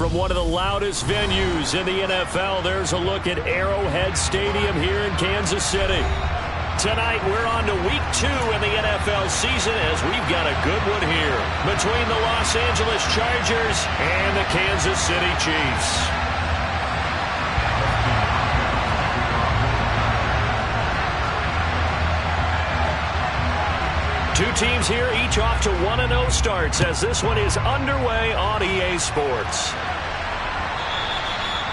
from one of the loudest venues in the NFL. There's a look at Arrowhead Stadium here in Kansas City. Tonight, we're on to week 2 in the NFL season as we've got a good one here between the Los Angeles Chargers and the Kansas City Chiefs. Two teams here, each off to 1-0 starts as this one is underway on EA Sports.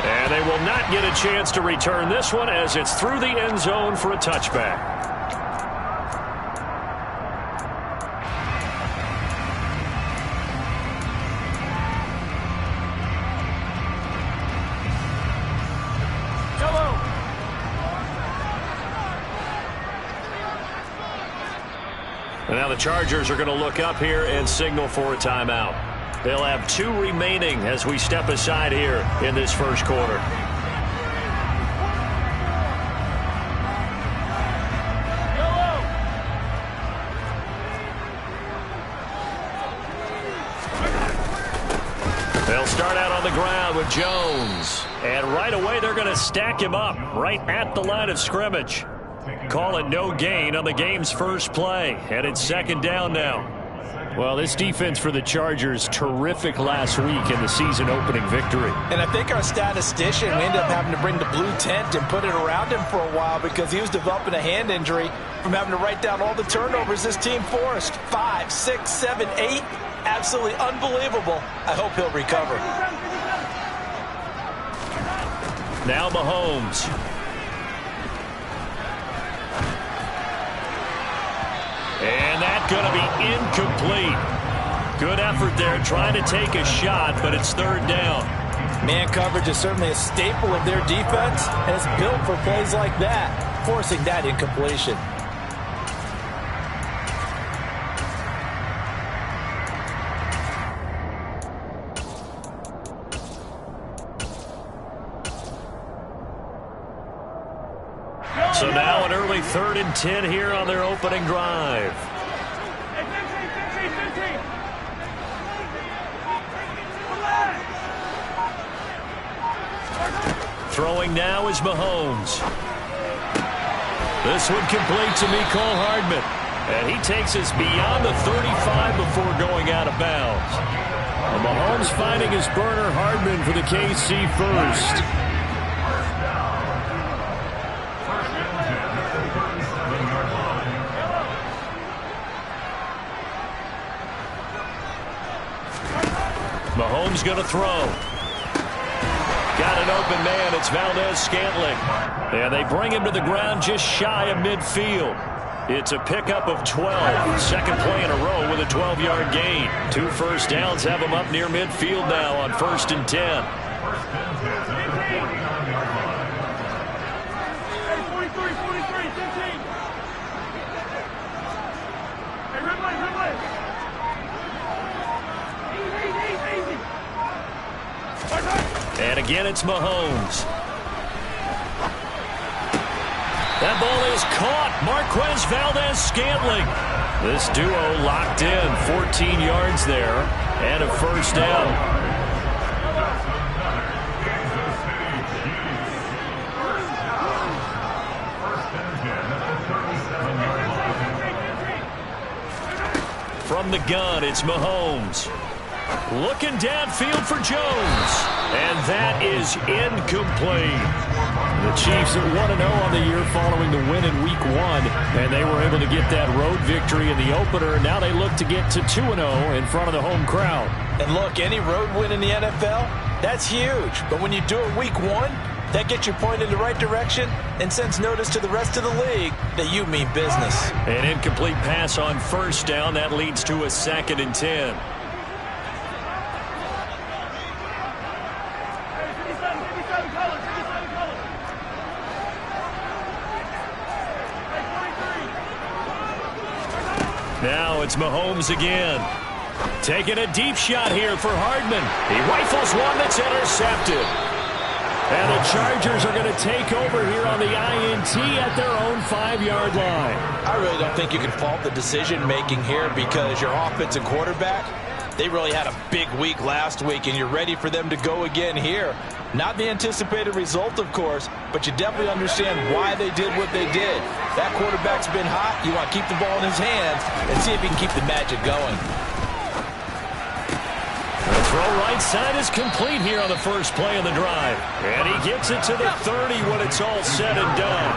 And they will not get a chance to return this one as it's through the end zone for a touchback. And now the Chargers are going to look up here and signal for a timeout. They'll have 2 remaining as we step aside here in this first quarter. They'll start out on the ground with Jones. And right away they're going to stack him up right at the line of scrimmage. Call it no gain on the game's first play. And it's second down now. Well, this defense for the Chargers, terrific last week in the season-opening victory. And I think our statistician, we ended up having to bring the blue tent and put it around him for a while because he was developing a hand injury from having to write down all the turnovers this team forced. 5, 6, 7, 8. Absolutely unbelievable. I hope he'll recover. Now Mahomes. And that's going to be incomplete. Good effort there trying to take a shot, but it's third down. Man coverage is certainly a staple of their defense, and it's built for plays like that, forcing that incompletion. So now an early 3rd and 10 here on their opening drive. Throwing now is Mahomes. This one complete to Mecole Hardman. And he takes us beyond the 35 before going out of bounds. And Mahomes finding his burner Hardman for the KC first. Mahomes going to throw. Got an open man. It's Valdes-Scantling. And they bring him to the ground just shy of midfield. It's a pickup of 12. Second play in a row with a 12-yard gain. 2 first downs have him up near midfield now on 1st and 10. And again, it's Mahomes. That ball is caught. Marquez Valdes-Scantling. This duo locked in. 14 yards there and a first down. From the gun, it's Mahomes. Looking downfield for Jones. And that is incomplete. The Chiefs at 1-0 on the year following the win in Week 1. And they were able to get that road victory in the opener. Now they look to get to 2-0 in front of the home crowd. And look, any road win in the NFL, that's huge. But when you do it Week 1, that gets you pointed in the right direction and sends notice to the rest of the league that you mean business. An incomplete pass on first down. That leads to a 2nd and 10. Now it's Mahomes again. Taking a deep shot here for Hardman. He rifles one that's intercepted. And the Chargers are going to take over here on the INT at their own 5-yard line. I really don't think you can fault the decision-making here because your offensive quarterback, They really had a big week last week, and you're ready for them to go again here. Not the anticipated result, of course, but you definitely understand why they did what they did. That quarterback's been hot. You want to keep the ball in his hands and see if he can keep the magic going. The throw right side is complete here on the first play of the drive. And he gets it to the 30 when it's all said and done.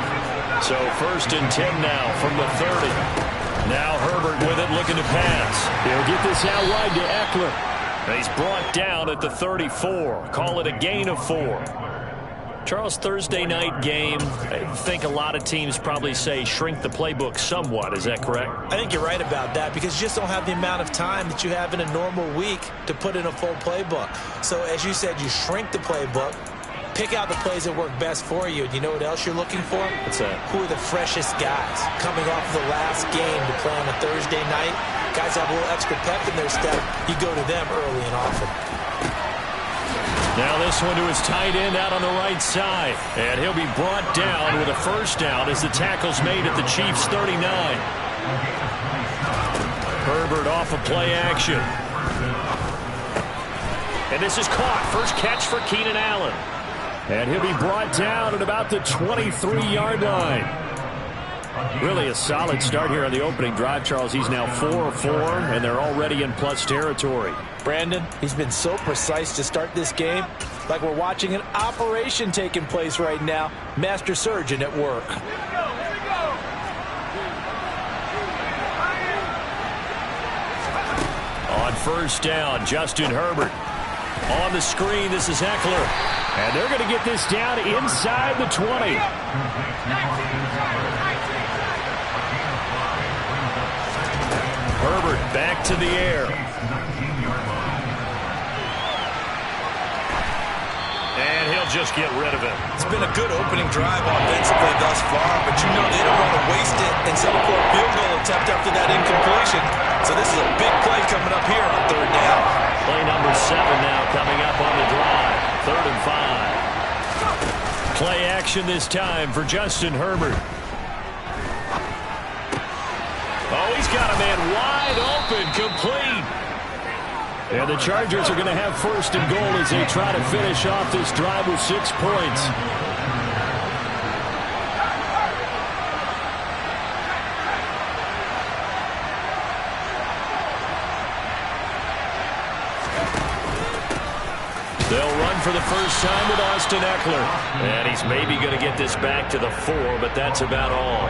So 1st and 10 now from the 30. Now Herbert with it, looking to pass. He'll get this out wide to Eckler. He's brought down at the 34. Call it a gain of 4. Charles, Thursday night game, I think a lot of teams probably say shrink the playbook somewhat. Is that correct? I think you're right about that because you just don't have the amount of time that you have in a normal week to put in a full playbook. So as you said, you shrink the playbook. Pick out the plays that work best for you. And you know what else you're looking for? What's that? Who are the freshest guys coming off the last game to play on a Thursday night? Guys have a little extra pep in their step. You go to them early and often. Now this one to his tight end out on the right side. And he'll be brought down with a first down as the tackle's made at the Chiefs' 39. Herbert off of play action. And this is caught. First catch for Keenan Allen. And he'll be brought down at about the 23-yard line. Really a solid start here on the opening drive, Charles. He's now 4 of 4, and they're already in plus territory. Brandon, he's been so precise to start this game, like we're watching an operation taking place right now. Master surgeon at work. On first down, Justin Herbert. On the screen, this is Eckler. And they're going to get this down inside the 20. Herbert back to the air. And he'll just get rid of it. It's been a good opening drive offensively thus far, but you know they don't want to waste it and settle for a field goal attempt after that incompletion. So this is a big play coming up here on 3rd down. Play number 7 now coming up on the drive. 3rd and 5. Play action this time for Justin Herbert. Oh, he's got a man wide open, complete. And the Chargers are going to have 1st and goal as they try to finish off this drive with 6 points. They'll run for the first time with Austin Eckler. And he's maybe going to get this back to the 4, but that's about all.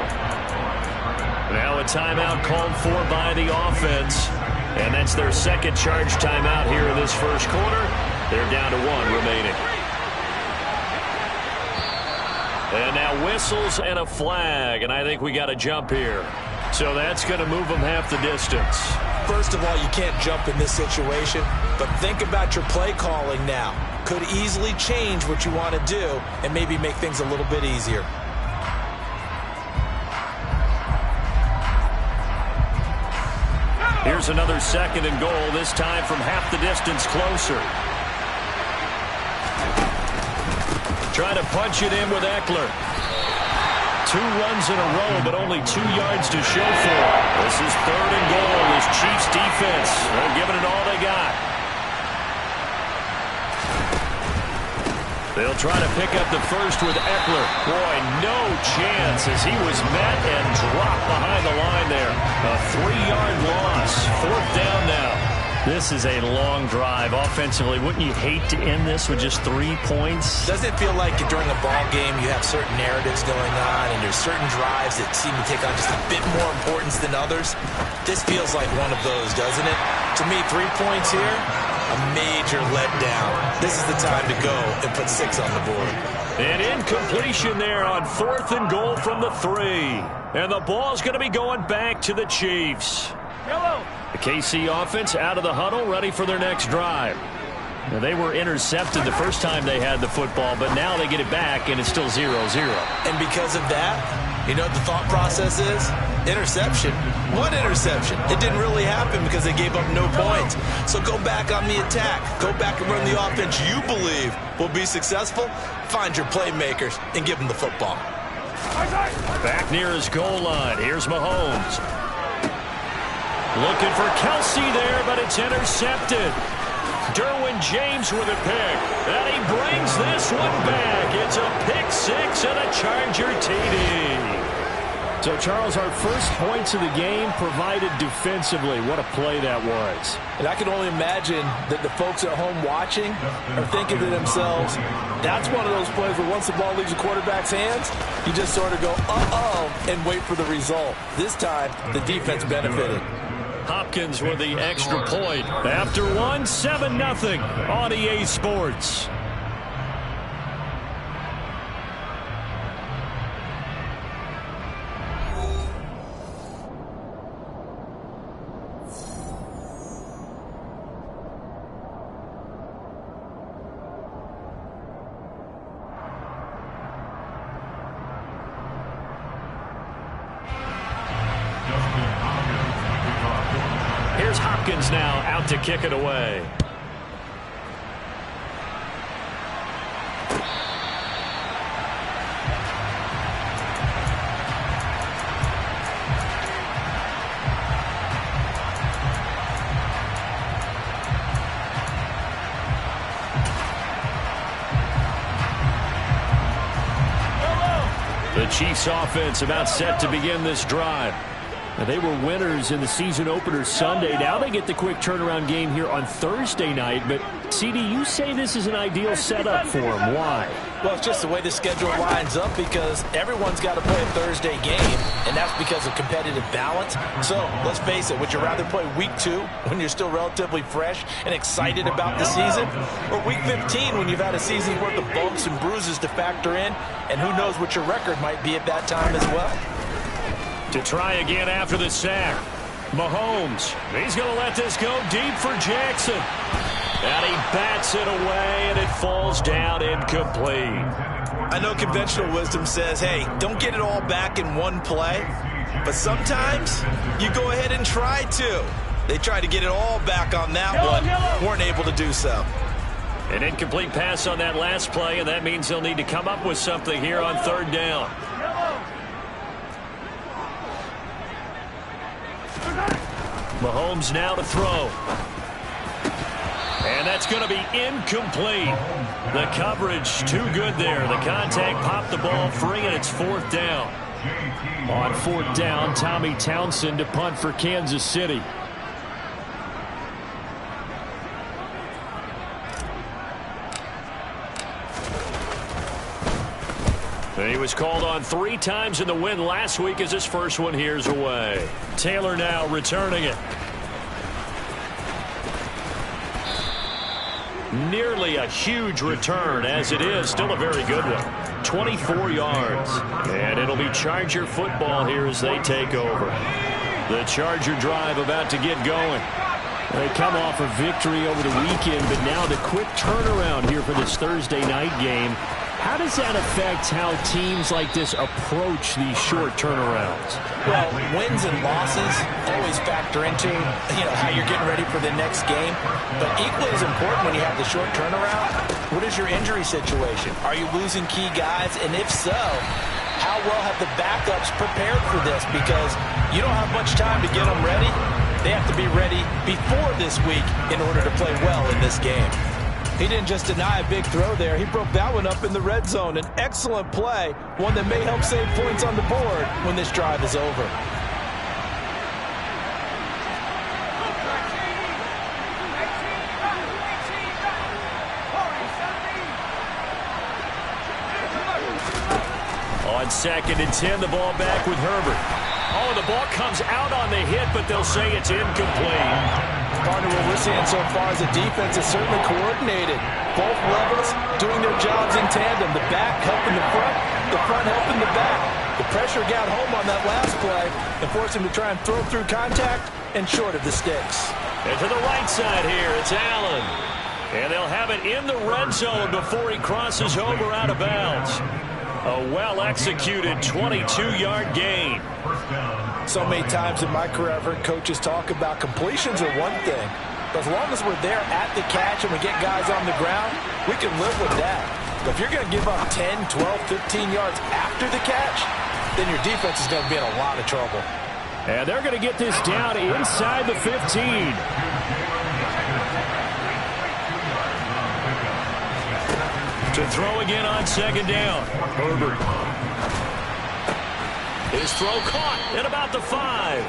Now a timeout called for by the offense. And that's their second charge timeout here in this first quarter. They're down to 1 remaining. And now whistles and a flag. And I think we got a jump here. So that's going to move them half the distance. First of all, you can't jump in this situation. But think about your play calling now. Could easily change what you want to do and maybe make things a little bit easier. Here's another 2nd and goal, this time from half the distance closer. Trying to punch it in with Eckler. 2 runs in a row, but only 2 yards to show for it. This is 3rd and goal. This Chiefs defense, they're giving it all they got. They'll try to pick up the first with Eckler. Boy, no chance as he was met and dropped behind the line there. A 3-yard loss. 4th down now. This is a long drive offensively. Wouldn't you hate to end this with just 3 points? Doesn't it feel like during a ball game you have certain narratives going on and there's certain drives that seem to take on just a bit more importance than others? This feels like one of those, doesn't it? To me, 3 points here, a major letdown. This is the time to go and put 6 on the board. An incompletion there on 4th and goal from the 3. And the ball's going to be going back to the Chiefs. The KC offense out of the huddle, ready for their next drive. Now, they were intercepted the first time they had the football, but now they get it back, and it's still 0-0. And because of that, you know what the thought process is? Interception. What interception? It didn't really happen because they gave up no points. So go back on the attack. Go back and run the offense you believe will be successful. Find your playmakers and give them the football. Back near his goal line. Here's Mahomes. Looking for Kelsey there, but it's intercepted. Derwin James with a pick. And he brings this one back. It's a pick six and a Charger TD. So, Charles, our first points of the game provided defensively. What a play that was. And I can only imagine that the folks at home watching are thinking to themselves, that's one of those plays where once the ball leaves the quarterback's hands, you just sort of go, uh-oh, and wait for the result. This time, the defense benefited. Hopkins with the extra point. After one, 7-0 on EA Sports. Here's Hopkins now out to kick it away. The Chiefs offense about set to begin this drive. Now, they were winners in the season opener Sunday. Now they get the quick turnaround game here on Thursday night. But, CD, you say this is an ideal setup for them. Why? Well, it's just the way the schedule lines up because everyone's got to play a Thursday game, and that's because of competitive balance. So, let's face it, would you rather play week 2 when you're still relatively fresh and excited about the season, or week 15 when you've had a season's worth of bumps and bruises to factor in, and who knows what your record might be at that time as well? To try again after the sack. Mahomes. He's going to let this go deep for Jackson. And he bats it away, and it falls down incomplete. I know conventional wisdom says, hey, don't get it all back in one play. But sometimes you go ahead and try to. They tried to get it all back on that one. Weren't able to do so. An incomplete pass on that last play, and that means they'll need to come up with something here on third down. Mahomes now to throw. And that's going to be incomplete. The coverage too good there. The contact popped the ball free, and it's fourth down. On fourth down, Tommy Townsend to punt for Kansas City. He was called on 3 times in the win last week as his first one here's away. Taylor now returning it. Nearly a huge return as it is. Still a very good one. 24 yards. And it'll be Charger football here as they take over. The Charger drive about to get going. They come off a victory over the weekend, but now the quick turnaround here for this Thursday night game. How does that affect how teams like this approach these short turnarounds? Well, wins and losses always factor into, how you're getting ready for the next game. But equally as important when you have the short turnaround, what is your injury situation? Are you losing key guys? And if so, how well have the backups prepared for this? Because you don't have much time to get them ready. They have to be ready before this week in order to play well in this game. He didn't just deny a big throw there. He broke that one up in the red zone. An excellent play, one that may help save points on the board when this drive is over. On 2nd and 10, the ball back with Herbert. Oh, the ball comes out on the hit, but they'll say it's incomplete. Partner, what we're seeing so far is the defense is certainly coordinated. Both levels doing their jobs in tandem. The back helping the front helping the back. The pressure got home on that last play and forced him to try and throw through contact and short of the sticks. And to the right side here, it's Allen. And they'll have it in the red zone before he crosses over out of bounds. A well-executed 22-yard gain. So many times in my career, I've heard coaches talk about completions are one thing. But as long as we're there at the catch and we get guys on the ground, we can live with that. But if you're going to give up 10, 12, 15 yards after the catch, then your defense is going to be in a lot of trouble. And they're going to get this down inside the 15. To throw again on second down. Herbert. His throw caught at about the 5.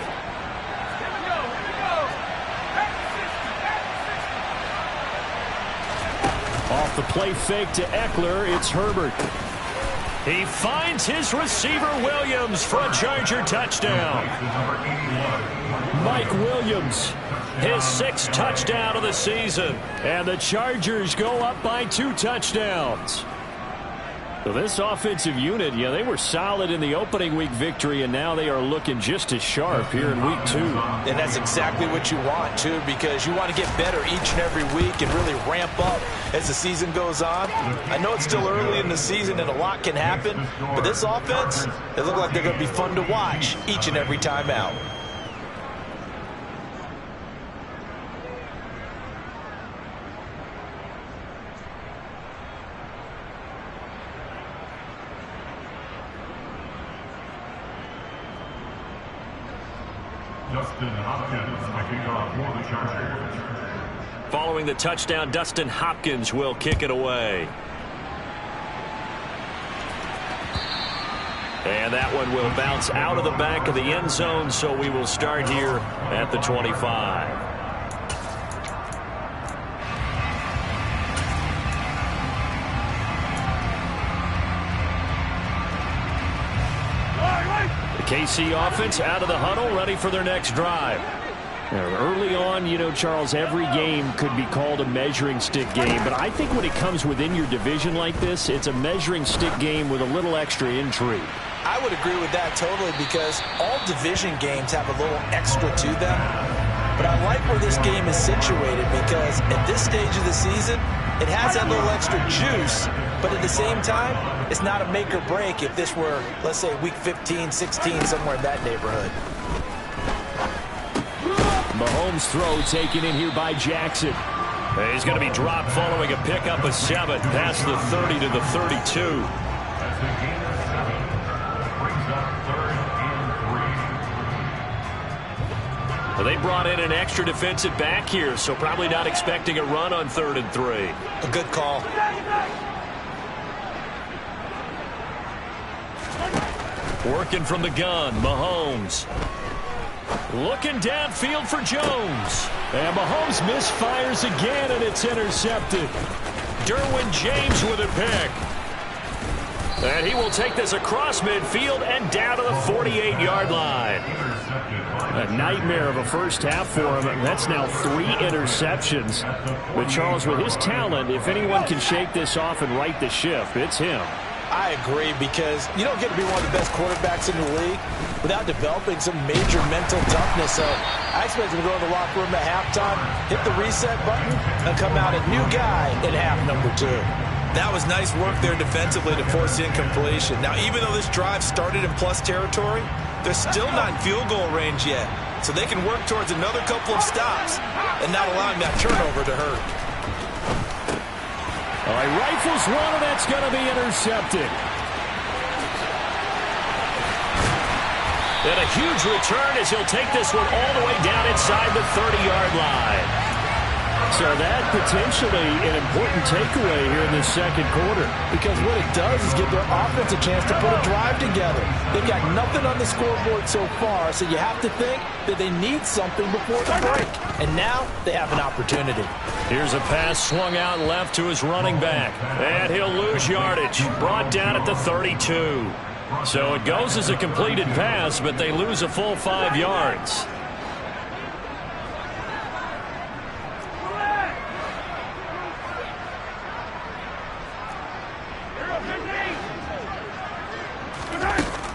Off the play fake to Eckler, it's Herbert. He finds his receiver Williams for a Charger touchdown. Mike Williams, his 6th touchdown of the season. And the Chargers go up by 2 touchdowns. So this offensive unit, yeah, they were solid in the opening week victory, and now they are looking just as sharp here in week 2. And that's exactly what you want, too, because you want to get better each and every week and really ramp up as the season goes on. I know it's still early in the season and a lot can happen, but this offense, they look like they're going to be fun to watch each and every time out. Dustin Hopkins kicking off for the Chargers. Following the touchdown, Dustin Hopkins will kick it away. And that one will bounce out of the back of the end zone, so we will start here at the 25. KC offense out of the huddle, ready for their next drive. Early on, you know, Charles, every game could be called a measuring stick game, but I think when it comes within your division like this, it's a measuring stick game with a little extra intrigue. I would agree with that totally, because all division games have a little extra to them. But I like where this game is situated, because at this stage of the season, it has that little extra juice, but at the same time, it's not a make or break if this were, let's say, week 15, 16, somewhere in that neighborhood. Mahomes' throw taken in here by Jackson. He's going to be dropped following a pickup of 7 past the 30 to the 32. Well, they brought in an extra defensive back here, so probably not expecting a run on 3rd and 3. A good call. Working from the gun, Mahomes. Looking downfield for Jones. And Mahomes misfires again, and it's intercepted. Derwin James with a pick. And he will take this across midfield and down to the 48-yard line. A nightmare of a first half for him. That's now 3 interceptions. But Charles, with his talent, if anyone can shake this off and right the ship, it's him. I agree, because you don't get to be one of the best quarterbacks in the league without developing some major mental toughness. So I expect him to go to the locker room at halftime, hit the reset button, and come out a new guy in half number 2. That was nice work there defensively to force incompletion. Now, even though this drive started in plus territory, they're still not in field goal range yet. So they can work towards another couple of stops and not allowing that turnover to hurt. All right, rifles one, and that's going to be intercepted. And a huge return as he'll take this one all the way down inside the 30-yard line. So that potentially an important takeaway here in this second quarter. Because what it does is give their offense a chance to put a drive together. They've got nothing on the scoreboard so far, so you have to think that they need something before the break. And now they have an opportunity. Here's a pass swung out left to his running back. And he'll lose yardage. Brought down at the 32. So it goes as a completed pass, but they lose a full 5 yards.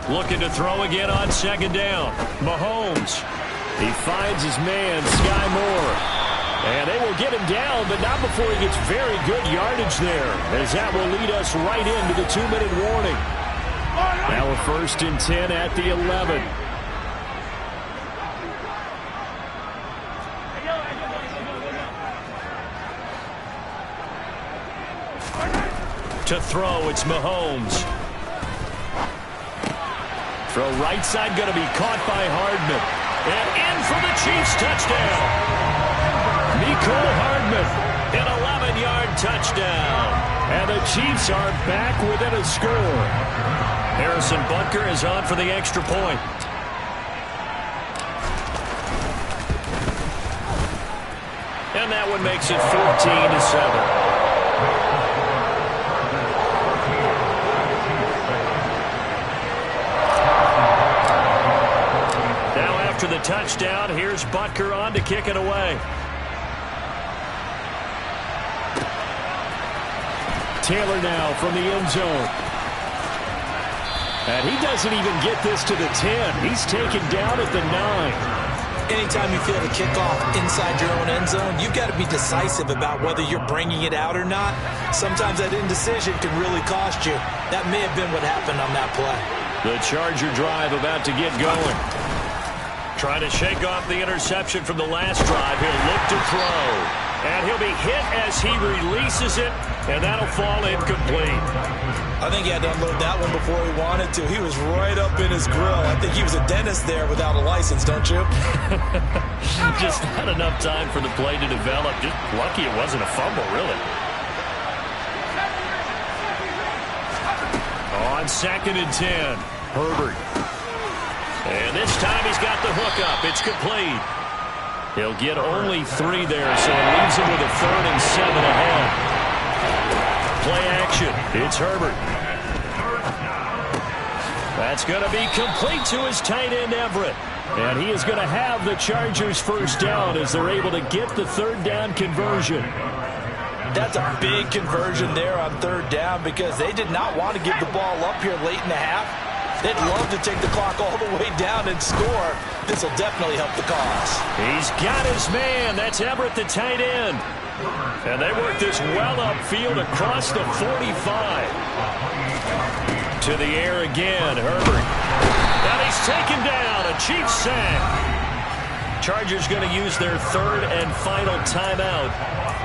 Looking to throw again on second down. Mahomes. He finds his man, Sky Moore. And they will get him down, but not before he gets very good yardage there, as that will lead us right into the 2-minute warning. Now a 1st and 10 at the 11. To throw, it's Mahomes. Throw right side going to be caught by Hardman. And in for the Chiefs touchdown. Mecole Hardman, an 11-yard touchdown. And the Chiefs are back within a score. Harrison Butker is on for the extra point. And that one makes it 14-7. After the touchdown, here's Butker on to kick it away. Taylor now from the end zone. And he doesn't even get this to the 10. He's taken down at the 9. Anytime you feel the kickoff inside your own end zone, you've got to be decisive about whether you're bringing it out or not. Sometimes that indecision can really cost you. That may have been what happened on that play. The Charger drive about to get going. Trying to shake off the interception from the last drive. He'll look to throw. And he'll be hit as he releases it, and that'll fall incomplete. I think he had to unload that one before he wanted to. He was right up in his grill. I think he was a dentist there without a license, don't you? Just not enough time for the play to develop. Just lucky it wasn't a fumble, really. On 2nd and 10, Herbert. And this time he's got the hook up. It's complete. He'll get only 3 there, so it leaves him with a 3rd and 7 ahead. Play action. It's Herbert. That's going to be complete to his tight end, Everett. And he is going to have the Chargers first down as they're able to get the 3rd down conversion. That's a big conversion there on 3rd down because they did not want to give the ball up here late in the half. They'd love to take the clock all the way down and score. This will definitely help the cause. He's got his man. That's Everett, the tight end. And they work this well upfield across the 45. To the air again, Herbert. And he's taken down. A Chiefs sack. Chargers going to use their 3rd and final timeout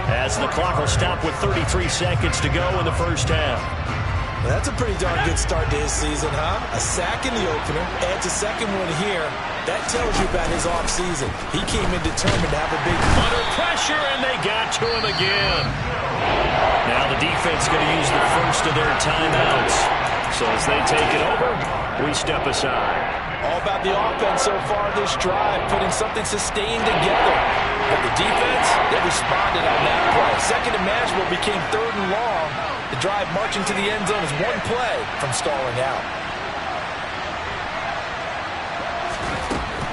as the clock will stop with 33 seconds to go in the first half. Well, that's a pretty darn good start to his season, huh? A sack in the opener, adds a second one here. That tells you about his offseason. He came in determined to have a big... Under pressure, and they got to him again. Now the defense going to use the first of their timeouts. So as they take it over, we step aside. All about the offense so far this drive, putting something sustained together. But the defense, they responded on that play. 2nd and manageable became 3rd and long. The drive marching to the end zone is 1 play from stalling out.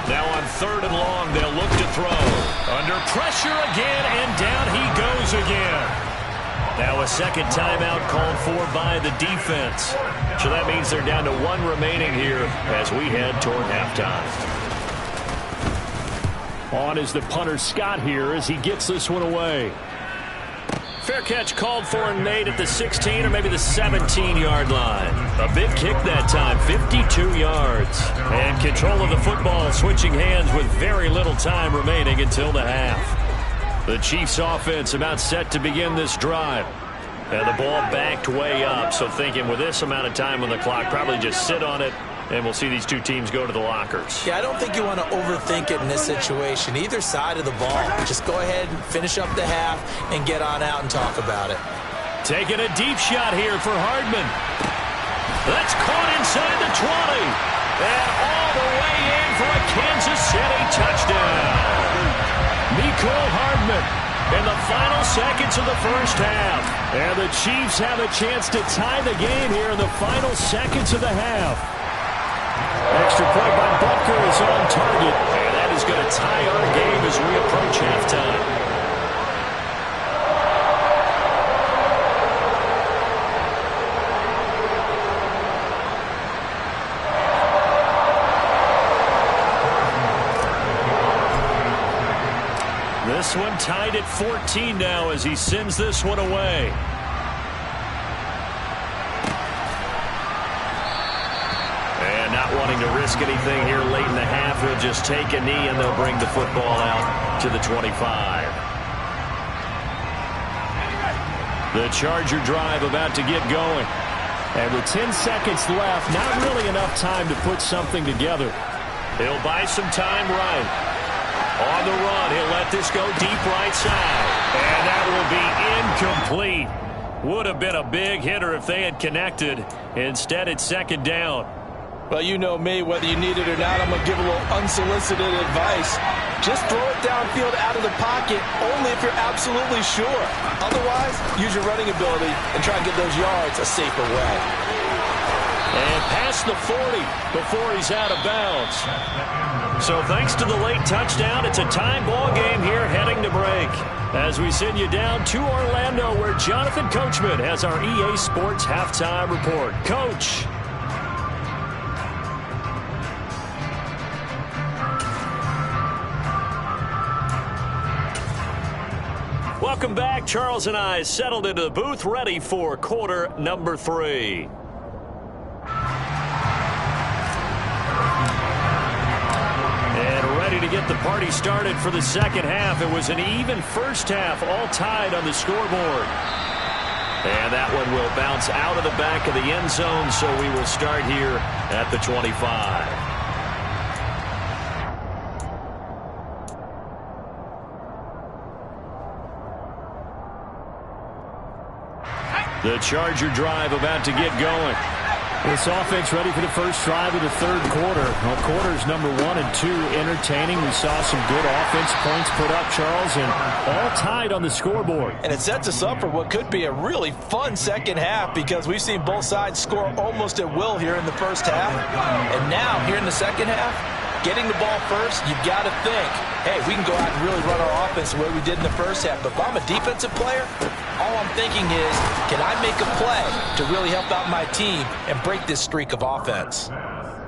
Now on 3rd and long, they'll look to throw. Under pressure again, and down he goes again. Now a second timeout called for by the defense. So that means they're down to 1 remaining here as we head toward halftime. On is the punter Scott here as he gets this one away. Fair catch called for and made at the 16 or maybe the 17-yard line. A big kick that time, 52 yards. And control of the football switching hands with very little time remaining until the half. The Chiefs offense about set to begin this drive. And the ball backed way up, so thinking with this amount of time on the clock, probably just sit on it, and we'll see these 2 teams go to the lockers. Yeah, I don't think you want to overthink it in this situation. Either side of the ball. Just go ahead and finish up the half and get on out and talk about it. Taking a deep shot here for Hardman. That's caught inside the 20. And all the way in for a Kansas City touchdown. Mecole Hardman in the final seconds of the first half. And the Chiefs have a chance to tie the game here in the final seconds of the half. Extra point by Butker is on target. And that is going to tie our game as we approach halftime. This one tied at 14 now as he sends this one away. And not wanting to risk anything here late in the half, he'll just take a knee and they'll bring the football out to the 25. The Charger drive about to get going. And with 10 seconds left, not really enough time to put something together. He'll buy some time right. On the run, he'll let this go deep right side. And that will be incomplete. Would have been a big hitter if they had connected. Instead, it's second down. Well, you know me, whether you need it or not, I'm going to give a little unsolicited advice. Just throw it downfield out of the pocket, only if you're absolutely sure. Otherwise, use your running ability and try and get those yards a safer way. And past the 40 before he's out of bounds. So thanks to the late touchdown, it's a tie ball game here heading to break. As we send you down to Orlando, where Jonathan Coachman has our EA Sports halftime report. Coach. Welcome back. Charles and I settled into the booth, ready for quarter number 3. And ready to get the party started for the second half. It was an even first half, all tied on the scoreboard. And that one will bounce out of the back of the end zone, so we will start here at the 25. The Charger drive about to get going. This offense ready for the first drive of the third quarter. Well, quarters number 1 and 2 entertaining. We saw some good offense points put up, Charles, and all tied on the scoreboard. And it sets us up for what could be a really fun second half, because we've seen both sides score almost at will here in the first half. And now, here in the second half, getting the ball first, you've got to think, hey, we can go out and really run our offense the way we did in the first half. But if I'm a defensive player, all I'm thinking is, can I make a play to really help out my team and break this streak of offense?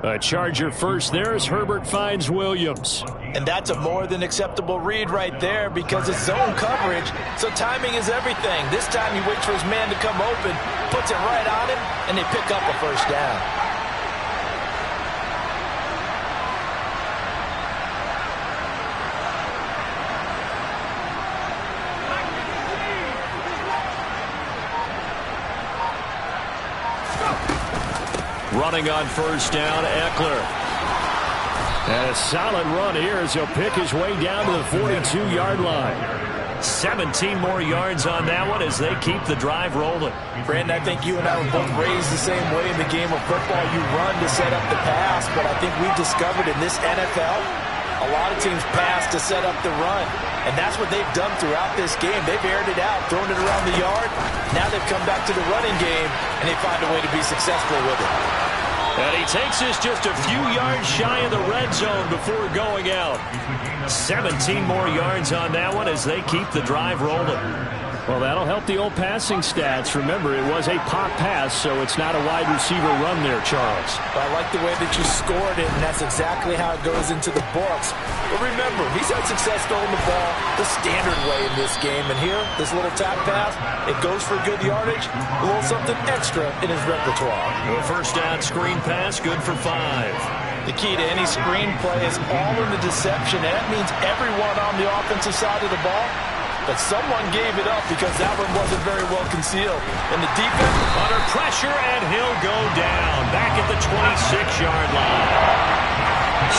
A Charger first there as Herbert finds Williams. And that's a more than acceptable read right there, because it's zone coverage, so timing is everything. This time he waits for his man to come open, puts it right on him, and they pick up a first down. Running on first down, Eckler. And a solid run here as he'll pick his way down to the 42-yard line. 17 more yards on that one as they keep the drive rolling. Brandon, I think you and I were both raised the same way in the game of football. You run to set up the pass, but I think we've discovered in this NFL, a lot of teams pass to set up the run. And that's what they've done throughout this game. They've aired it out, thrown it around the yard. Now they've come back to the running game, and they find a way to be successful with it. And he takes us just a few yards shy of the red zone before going out. 17 more yards on that one as they keep the drive rolling. Well, that'll help the old passing stats. Remember, it was a pop pass, so it's not a wide receiver run there, Charles. I like the way that you scored it, and that's exactly how it goes into the books. But remember, he's had success throwing the ball the standard way in this game. And here, this little tap pass, it goes for good yardage, a little something extra in his repertoire. The first down screen pass, good for 5. The key to any screen play is all in the deception, and that means everyone on the offensive side of the ball. But someone gave it up because that one wasn't very well concealed. And the defense under pressure, and he'll go down back at the 26-yard line.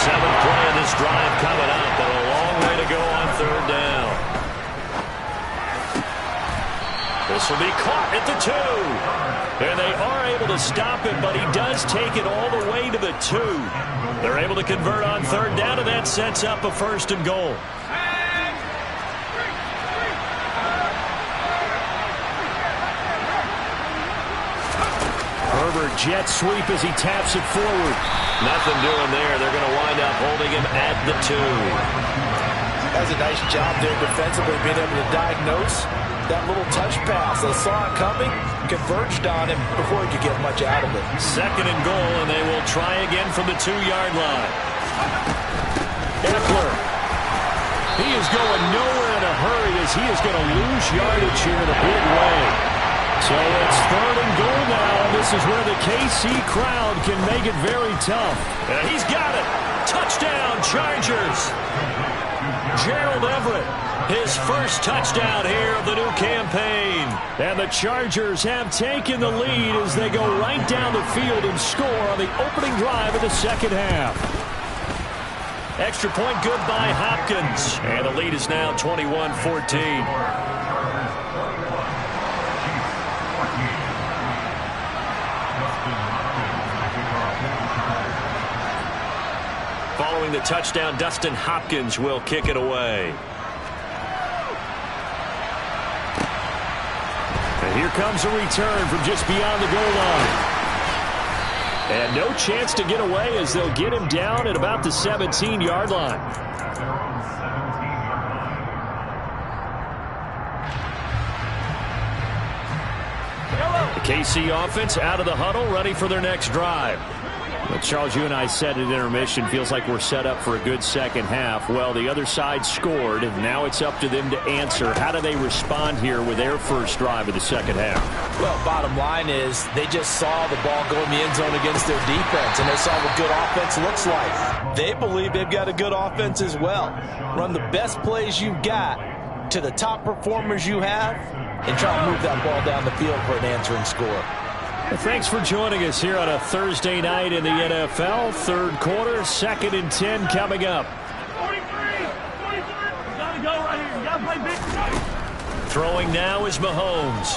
7th play of this drive coming up, but a long way to go on third down. This will be caught at the 2. And they are able to stop him, but he does take it all the way to the 2. They're able to convert on third down, and that sets up a 1st and goal. Herbert jet sweep as he taps it forward. Nothing doing there. They're going to wind up holding him at the 2. That's a nice job there defensively, being able to diagnose that little touch pass. They saw it coming, converged on him before he could get much out of it. 2nd and goal, and they will try again from the 2-yard line. Eckler. He is going nowhere in a hurry as he is going to lose yardage here in a big way. So it's 3rd and goal now. This is where the KC crowd can make it very tough. And he's got it. Touchdown, Chargers. Gerald Everett, his first touchdown here of the new campaign. And the Chargers have taken the lead as they go right down the field and score on the opening drive of the second half. Extra point good by Hopkins. And the lead is now 21-14. Following the touchdown, Dustin Hopkins will kick it away. And here comes a return from just beyond the goal line. And no chance to get away as they'll get him down at about the 17-yard line. The KC offense out of the huddle, ready for their next drive. But Charles, you and I said at intermission, feels like we're set up for a good second half. Well, the other side scored, and now it's up to them to answer. How do they respond here with their first drive of the second half? Well, bottom line is they just saw the ball go in the end zone against their defense, and they saw what good offense looks like. They believe they've got a good offense as well. Run the best plays you've got to the top performers you have, and try to move that ball down the field for an answering score. Well, thanks for joining us here on a Thursday night in the NFL. Third quarter, 2nd and 10 coming up. 43. Gotta go right here. You gotta play big. Throwing now is Mahomes.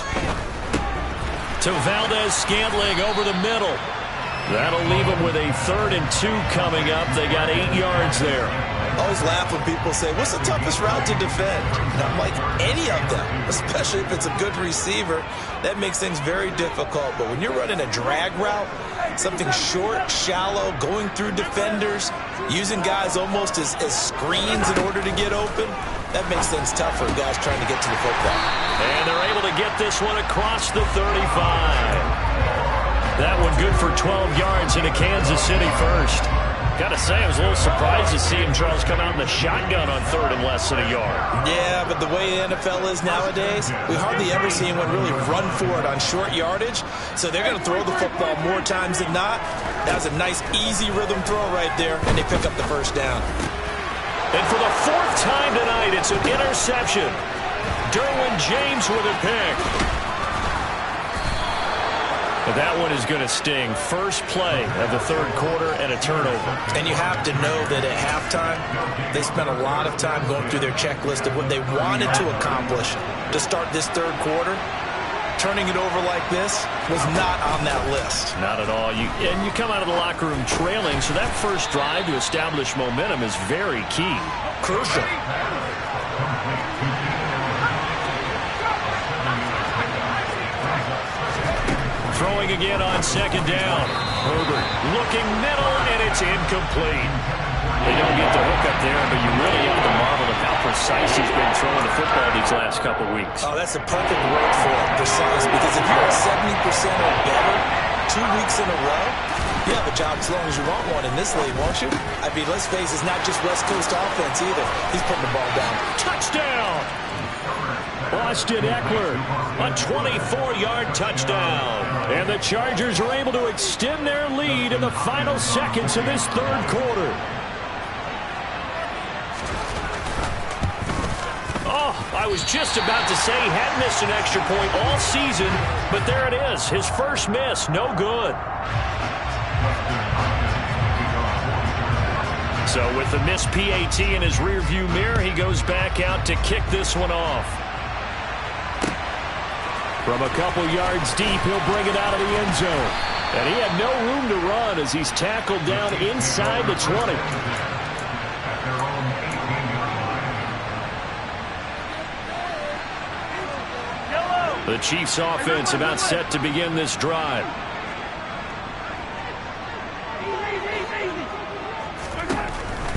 To Valdez-Scantling over the middle. That'll leave them with a 3rd and 2 coming up. They got 8 yards there. I always laugh when people say, what's the toughest route to defend? And I'm like, any of them, especially if it's a good receiver. That makes things very difficult. But when you're running a drag route, something short, shallow, going through defenders, using guys almost as screens in order to get open, that makes things tough for guys trying to get to the football. And they're able to get this one across the 35. That one good for 12 yards into Kansas City first. Got to say, I was a little surprised to see him, Charles, come out in the shotgun on 3rd and less than a yard. Yeah, but the way the NFL is nowadays, we hardly ever see anyone really run for it on short yardage. So they're going to throw the football more times than not. That was a nice, easy rhythm throw right there, and they pick up the first down. And for the 4th time tonight, it's an interception. Derwin James with a pick. But that one is going to sting. First play of the 3rd quarter and a turnover. And you have to know that at halftime, they spent a lot of time going through their checklist of what they wanted to accomplish to start this 3rd quarter. Turning it over like this was not on that list. Not at all. And you come out of the locker room trailing, so that first drive to establish momentum is very key. Crucial. Throwing again on 2nd down. Herbert looking middle, and it's incomplete. They don't get the hook up there, but you really have to marvel at how precise he's been throwing the football these last couple weeks. Oh, that's the perfect word for it, precise, because if you're at 70% or better 2 weeks in a row, you have a job as long as you want one in this league, won't you? I mean, let's face it, it's not just West Coast offense either. He's putting the ball down. Touchdown! Austin Eckler, a 24-yard touchdown. And the Chargers are able to extend their lead in the final seconds of this 3rd quarter. Oh, I was just about to say he hadn't missed an extra point all season, but there it is. His first miss, no good. So with the missed PAT in his rearview mirror, he goes back out to kick this one off. From a couple yards deep, he'll bring it out of the end zone. And he had no room to run as he's tackled down inside the 20. The Chiefs offense about set to begin this drive.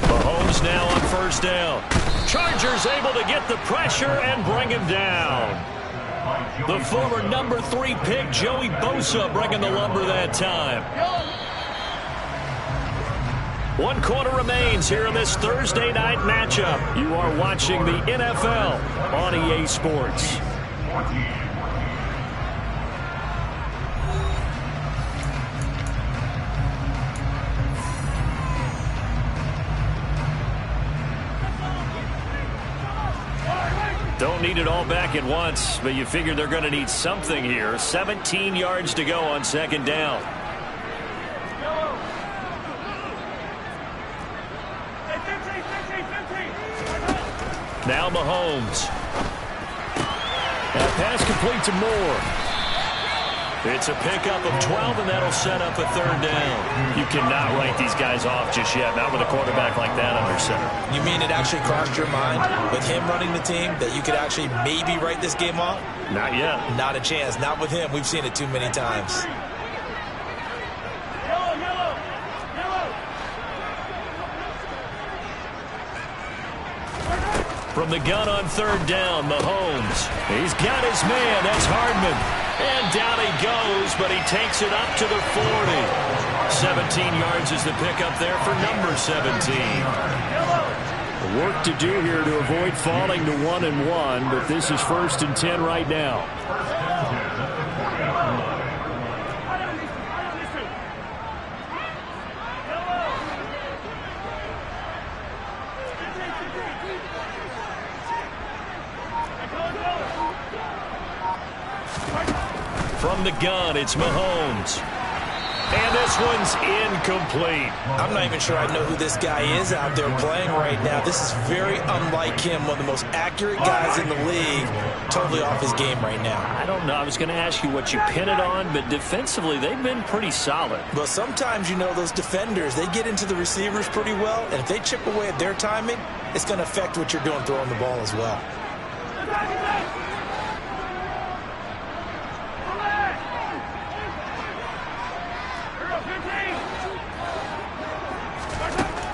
Mahomes now on 1st down. Chargers able to get the pressure and bring him down. The former number 3 pick, Joey Bosa, bringing the lumber that time. 1 quarter remains here in this Thursday night matchup. You are watching the NFL on EA Sports. Don't need it all back at once, but you figure they're going to need something here. 17 yards to go on second down. Now Mahomes. That pass complete to Moore. It's a pickup of 12, and that'll set up a third down. You cannot write these guys off just yet, not with a quarterback like that under center. You mean it actually crossed your mind with him running the team that you could actually maybe write this game off? Not yet. Not a chance. Not with him. We've seen it too many times. From the gun on third down, Mahomes. He's got his man. That's Hardman. And down he goes, but he takes it up to the 40. 17 yards is the pickup there for number 17. Work to do here to avoid falling to 1-1, but this is 1st and 10 right now. From the gun, it's Mahomes. And this one's incomplete. I'm not even sure I know who this guy is out there playing right now. This is very unlike him, one of the most accurate guys in the league. Totally off his game right now. I don't know. I was going to ask you what you pin it on, but defensively, they've been pretty solid. Well, sometimes, you know, those defenders, they get into the receivers pretty well, and if they chip away at their timing, it's going to affect what you're doing throwing the ball as well.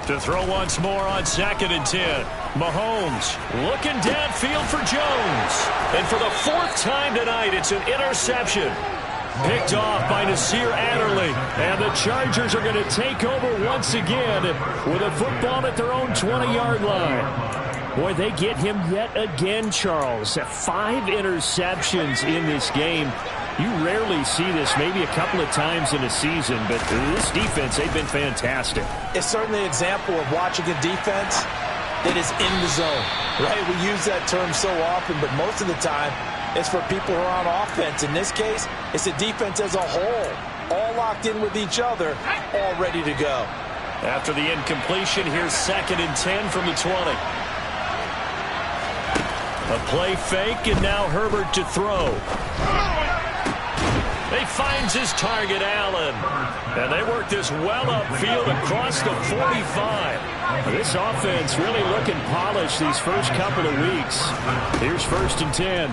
To throw once more on 2nd and 10. Mahomes looking downfield for Jones. And for the 4th time tonight, it's an interception. Picked off by Nasir Adderley. And the Chargers are going to take over once again with a football at their own 20-yard line. Boy, they get him yet again, Charles. 5 interceptions in this game. You rarely see this, maybe a couple of times in a season, but this defense, they've been fantastic. It's certainly an example of watching a defense that is in the zone, right? We use that term so often, but most of the time, it's for people who are on offense. In this case, it's a defense as a whole, all locked in with each other, all ready to go. After the incompletion, here's 2nd and 10 from the 20. A play fake, and now Herbert to throw. He finds his target, Allen. And they work this well upfield across the 45. This offense really looking polished these first couple of weeks. Here's 1st and 10.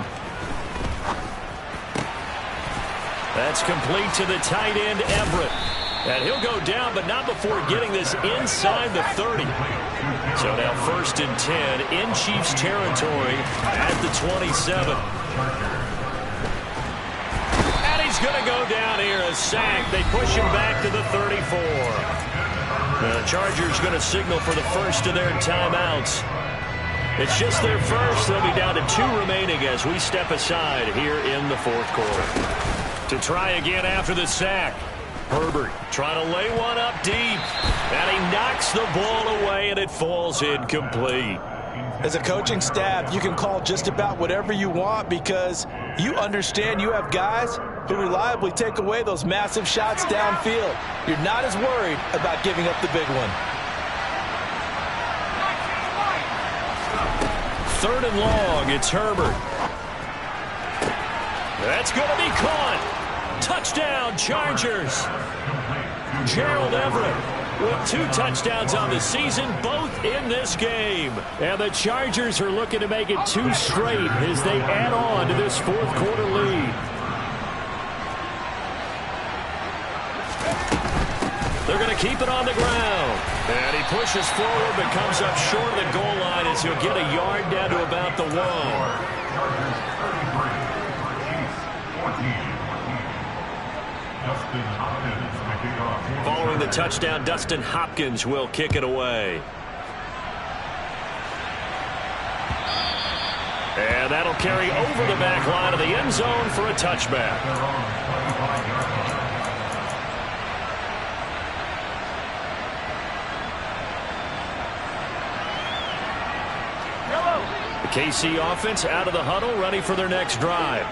That's complete to the tight end, Everett. And he'll go down, but not before getting this inside the 30. So now 1st and 10 in Chiefs territory at the 27. He's going to go down here, a sack. They push him back to the 34. The Chargers going to signal for the first of their timeouts. It's just their first. They'll be down to 2 remaining as we step aside here in the 4th quarter. To try again after the sack. Herbert trying to lay one up deep. And he knocks the ball away, and it falls incomplete. As a coaching staff, you can call just about whatever you want because you understand you have guys who reliably take away those massive shots downfield. You're not as worried about giving up the big one. 3rd and long, it's Herbert. That's going to be caught. Touchdown, Chargers. Gerald Everett with 2 touchdowns on the season, both in this game. And the Chargers are looking to make it 2 straight as they add on to this 4th quarter lead. They're going to keep it on the ground. And he pushes forward but comes up short of the goal line as he'll get a yard down to about the 1. Following the touchdown, Dustin Hopkins will kick it away. And that'll carry over the back line of the end zone for a touchback. The KC offense out of the huddle, ready for their next drive.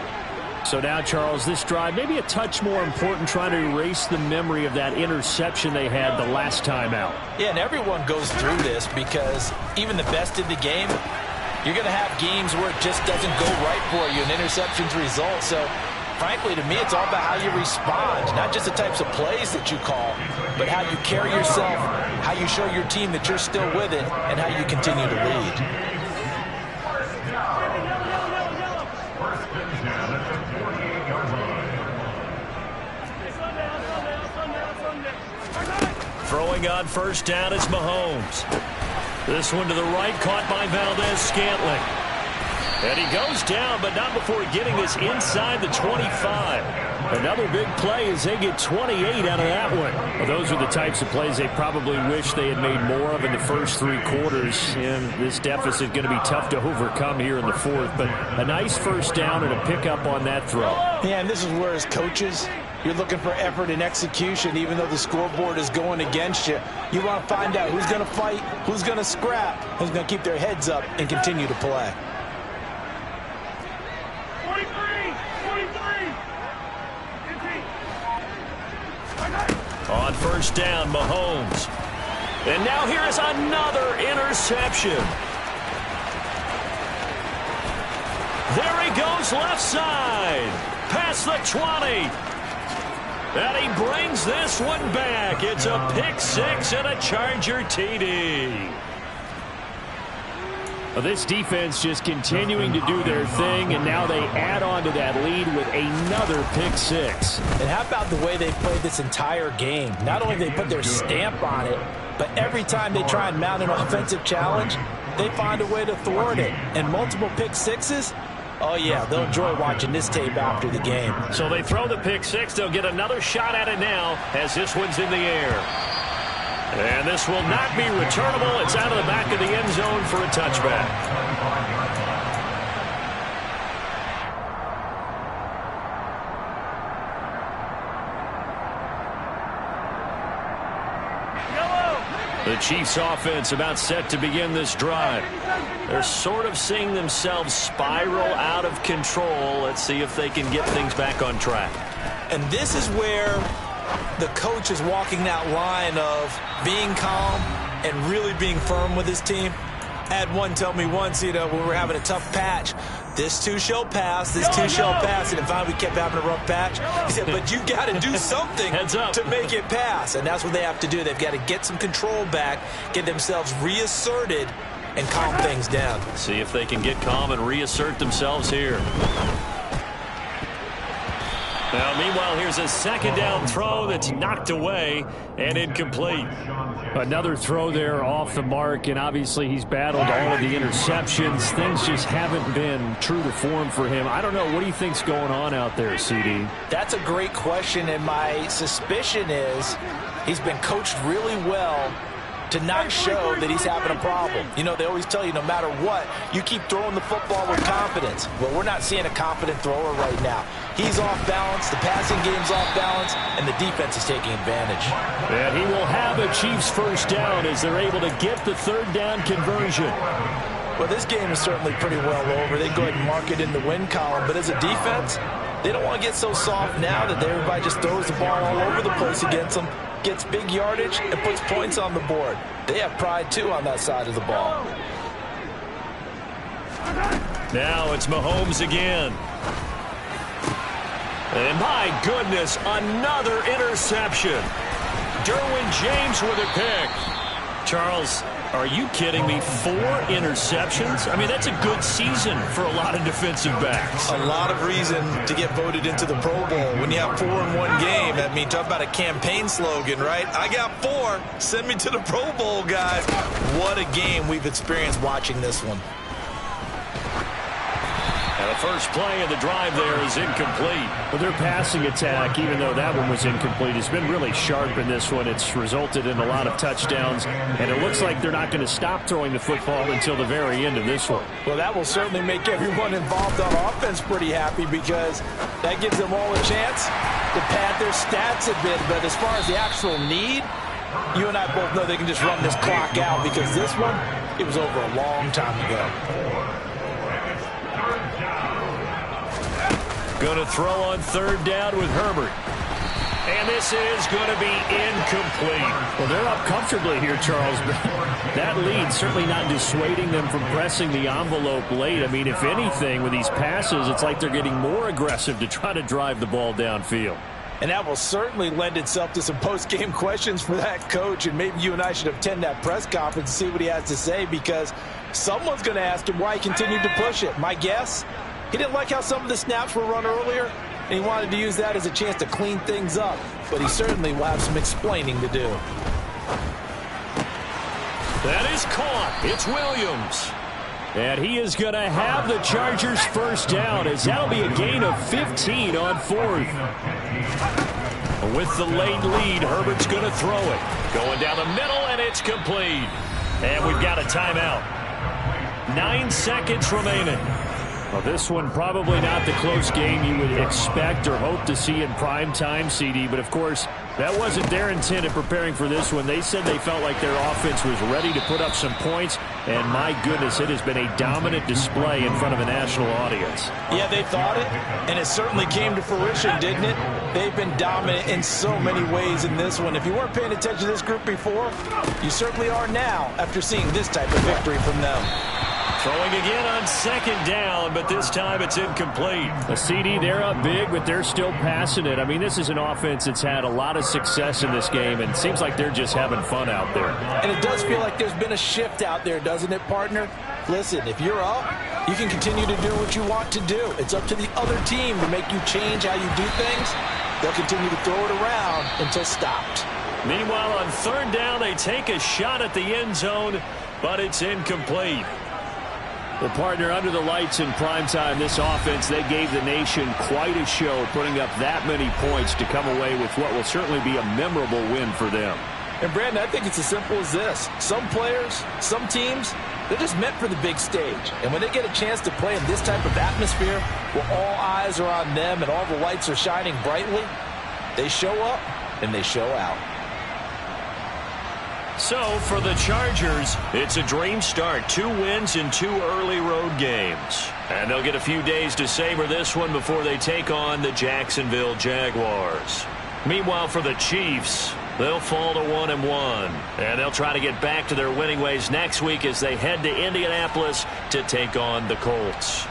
So now, Charles, this drive maybe a touch more important, trying to erase the memory of that interception they had the last time out. Yeah, and everyone goes through this because even the best in the game, you're going to have games where it just doesn't go right for you, and interceptions result. So, frankly, to me, it's all about how you respond, not just the types of plays that you call, but how you carry yourself, how you show your team that you're still with it, and how you continue to lead. Throwing on first down is Mahomes. This one to the right, caught by Valdes-Scantling. And he goes down, but not before getting this inside the 25. Another big play as they get 28 out of that one. Well, those are the types of plays they probably wish they had made more of in the first 3 quarters. And this deficit going to be tough to overcome here in the fourth. But a nice first down and a pickup on that throw. Yeah, and this is where, as coaches, you're looking for effort and execution, even though the scoreboard is going against you. You want to find out who's going to fight, who's going to scrap, who's going to keep their heads up and continue to play. 43. On first down, Mahomes. And now here is another interception. There he goes, left side. Past the 20. And he brings this one back. It's a pick six and a Charger TD. Well, this defense just continuing to do their thing, and now they add on to that lead with another pick six. And how about the way they played this entire game? Not only did they put their stamp on it, but every time they try and mount an offensive challenge, they find a way to thwart it. And multiple pick sixes, oh yeah, they'll enjoy watching this tape after the game. So they throw the pick six. They'll get another shot at it now as this one's in the air. And this will not be returnable. It's out of the back of the end zone for a touchback. The Chiefs offense about set to begin this drive. They're sort of seeing themselves spiral out of control. Let's see if they can get things back on track. And this is where the coach is walking that line of being calm and really being firm with his team. I had one tell me once, when we were having a tough patch, this too shall pass, this too shall pass. And finally we kept having a rough patch. He said, but you got to do something to make it pass. And that's what they have to do. They've got to get some control back, get themselves reasserted, and calm things down. See if they can get calm and reassert themselves here. Now, meanwhile, here's a second down throw that's knocked away and incomplete. Another throw there off the mark, and obviously he's battled all of the interceptions. Things just haven't been true to form for him. I don't know. What do you think's going on out there, CD? That's a great question, and my suspicion is he's been coached really well to not show that he's having a problem. They always tell you no matter what, you keep throwing the football with confidence. Well, we're not seeing a confident thrower right now. He's off balance, the passing game's off balance, and the defense is taking advantage. And he will have a Chiefs first down as they're able to get the third down conversion. Well, this game is certainly pretty well over. They go ahead and mark it in the win column, but as a defense, they don't want to get so soft now that everybody just throws the ball all over the place against them, gets big yardage, and puts points on the board. They have pride, too, on that side of the ball. Now it's Mahomes again. And my goodness, another interception. Derwin James with a pick. Charles, are you kidding me? 4 interceptions? I mean, that's a good season for a lot of defensive backs. A lot of reason to get voted into the Pro Bowl. When you have 4 in one game, I mean, talk about a campaign slogan, right? I got 4. Send me to the Pro Bowl, guys. What a game we've experienced watching this one. And the first play of the drive there is incomplete. Well, their passing attack, even though that one was incomplete, has been really sharp in this one. It's resulted in a lot of touchdowns, and it looks like they're not going to stop throwing the football until the very end of this one. Well, that will certainly make everyone involved on offense pretty happy because that gives them all a chance to pad their stats a bit. But as far as the actual need, you and I both know they can just run this clock out because this one, it was over a long time ago. Going to throw on third down with Herbert. And this is going to be incomplete. Well, they're up comfortably here, Charles. That lead certainly not dissuading them from pressing the envelope late. I mean, if anything, with these passes, it's like they're getting more aggressive to try to drive the ball downfield. And that will certainly lend itself to some post-game questions for that coach. And maybe you and I should attend that press conference and see what he has to say, because someone's going to ask him why he continued to push it. My guess, he didn't like how some of the snaps were run earlier, and he wanted to use that as a chance to clean things up. But he certainly will have some explaining to do. That is caught. It's Williams. And he is going to have the Chargers first down, as that'll be a gain of 15 on fourth. With the late lead, Herbert's going to throw it. Going down the middle, and it's complete. And we've got a timeout. 9 seconds remaining. Well, this one probably not the close game you would expect or hope to see in prime time, CD. But, of course, that wasn't their intent in preparing for this one. They said they felt like their offense was ready to put up some points. And, my goodness, it has been a dominant display in front of a national audience. Yeah, they thought it, and it certainly came to fruition, didn't it? They've been dominant in so many ways in this one. If you weren't paying attention to this group before, you certainly are now after seeing this type of victory from them. Throwing again on second down, but this time it's incomplete. A CD, they're up big, but they're still passing it. I mean, this is an offense that's had a lot of success in this game, and it seems like they're just having fun out there. And it does feel like there's been a shift out there, doesn't it, partner? Listen, if you're up, you can continue to do what you want to do. It's up to the other team to make you change how you do things. They'll continue to throw it around until stopped. Meanwhile, on third down, they take a shot at the end zone, but it's incomplete. Well, partner, under the lights in primetime, this offense, they gave the nation quite a show, putting up that many points to come away with what will certainly be a memorable win for them. And, Brandon, I think it's as simple as this. Some players, some teams, they're just meant for the big stage. And when they get a chance to play in this type of atmosphere where all eyes are on them and all the lights are shining brightly, they show up and they show out. So, for the Chargers, it's a dream start. 2 wins in 2 early road games. And they'll get a few days to savor this one before they take on the Jacksonville Jaguars. Meanwhile, for the Chiefs, they'll fall to 1-1. And they'll try to get back to their winning ways next week as they head to Indianapolis to take on the Colts.